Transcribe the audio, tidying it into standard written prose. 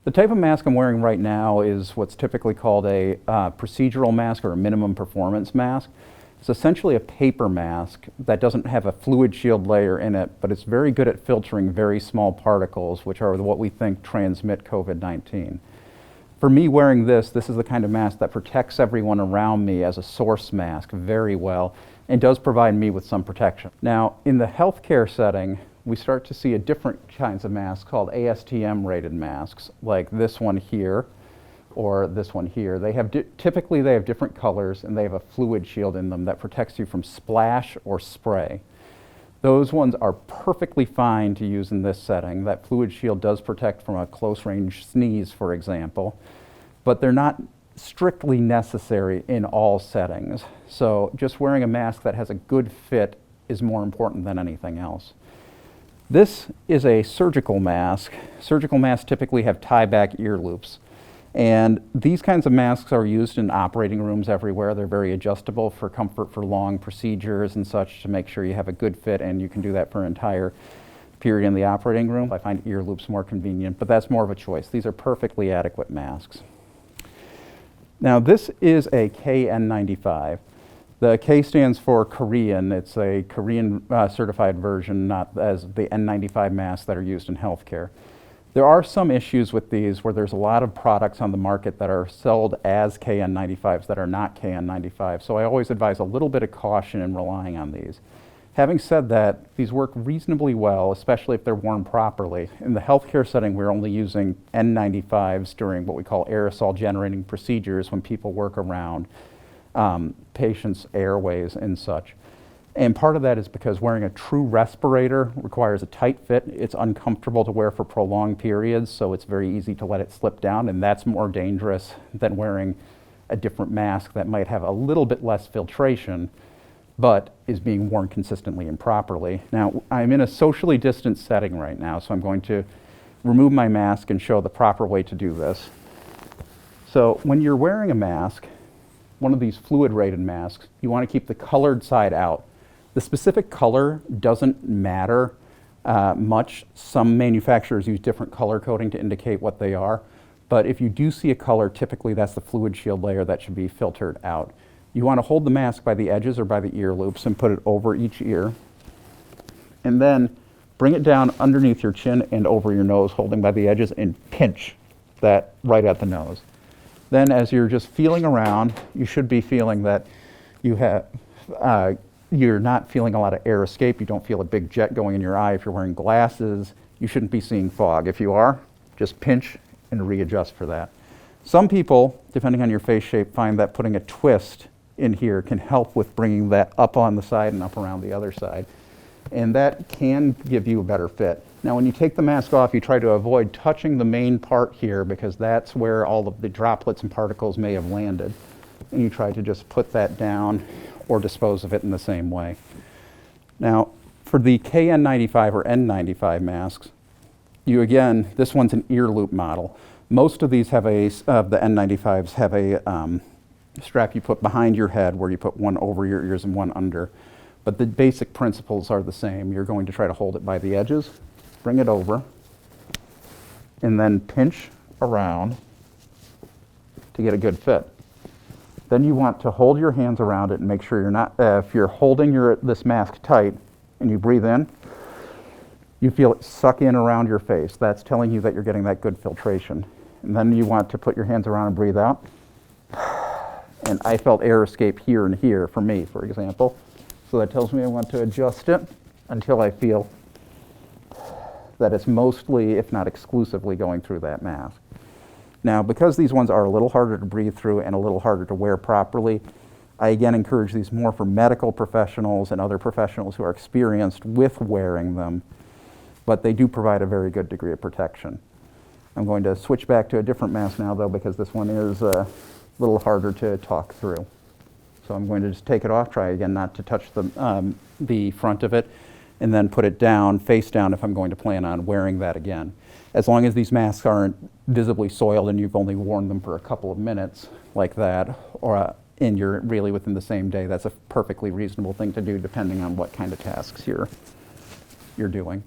The type of mask I'm wearing right now is what's typically called a procedural mask or a minimum performance mask. It's essentially a paper mask that doesn't have a fluid shield layer in it, but it's very good at filtering very small particles, which are what we think transmit COVID-19. For me, wearing this is the kind of mask that protects everyone around me as a source mask very well and does provide me with some protection. Now, in the healthcare setting, we start to see a different kinds of masks called Astm rated masks, like this one here or this one here. Typically they have different colors and they have a fluid shield in them that protects you from splash or spray. Those ones are perfectly fine to use in this setting. That fluid shield does protect from a close range sneeze, for example, but they're not strictly necessary in all settings. So just wearing a mask that has a good fit is more important than anything else. This is a surgical mask. Surgical masks typically have tie-back ear loops. And these kinds of masks are used in operating rooms everywhere. They're very adjustable for comfort for long procedures and such to make sure you have a good fit, and you can do that for an entire period in the operating room. I find ear loops more convenient, but that's more of a choice. These are perfectly adequate masks. Now this is a KN95. The K stands for Korean. It's a Korean certified version, not as the N95 masks that are used in healthcare. There are some issues with these where there's a lot of products on the market that are sold as KN95s that are not KN95, so I always advise a little bit of caution in relying on these. Having said that, these work reasonably well, especially if they're worn properly. In the healthcare setting, we're only using N95s during what we call aerosol generating procedures when people work around patients' airways and such. And part of that is because wearing a true respirator requires a tight fit. It's uncomfortable to wear for prolonged periods, so it's very easy to let it slip down, and that's more dangerous than wearing a different mask that might have a little bit less filtration, but is being worn consistently and properly. Now, I'm in a socially distant setting right now, so I'm going to remove my mask and show the proper way to do this. So when you're wearing a mask, one of these fluid rated masks, you want to keep the colored side out. The specific color doesn't matter much. Some manufacturers use different color coding to indicate what they are, but if you do see a color, typically that's the fluid shield layer that should be filtered out. You want to hold the mask by the edges or by the ear loops and put it over each ear, and then bring it down underneath your chin and over your nose, holding by the edges, and pinch that right at the nose. Then as you're just feeling around, you should be feeling that you have, you're not feeling a lot of air escape. You don't feel a big jet going in your eye. If you're wearing glasses, you shouldn't be seeing fog. If you are, just pinch and readjust for that. Some people, depending on your face shape, find that putting a twist in here can help with bringing that up on the side and up around the other side. And that can give you a better fit. Now when you take the mask off, you try to avoid touching the main part here because that's where all of the droplets and particles may have landed. And you try to just put that down or dispose of it in the same way. Now for the KN95 or N95 masks, this one's an ear loop model. Most of these have the N95s have a strap you put behind your head where you put one over your ears and one under. But the basic principles are the same. You're going to try to hold it by the edges, bring it over, and then pinch around to get a good fit. Then you want to hold your hands around it and make sure you're not, if you're holding this mask tight and you breathe in, you feel it suck in around your face. That's telling you that you're getting that good filtration. And then you want to put your hands around and breathe out. And I felt air escape here and here for me, for example. So that tells me I want to adjust it until I feel that it's mostly, if not exclusively, going through that mask. Now, because these ones are a little harder to breathe through and a little harder to wear properly, I again encourage these more for medical professionals and other professionals who are experienced with wearing them, but they do provide a very good degree of protection. I'm going to switch back to a different mask now, though, because this one is a little harder to talk through. So I'm going to just take it off, try again not to touch the front of it, and then put it down, face down, if I'm going to plan on wearing that again. As long as these masks aren't visibly soiled and you've only worn them for a couple of minutes like that, and you're really within the same day, that's a perfectly reasonable thing to do depending on what kind of tasks you're doing.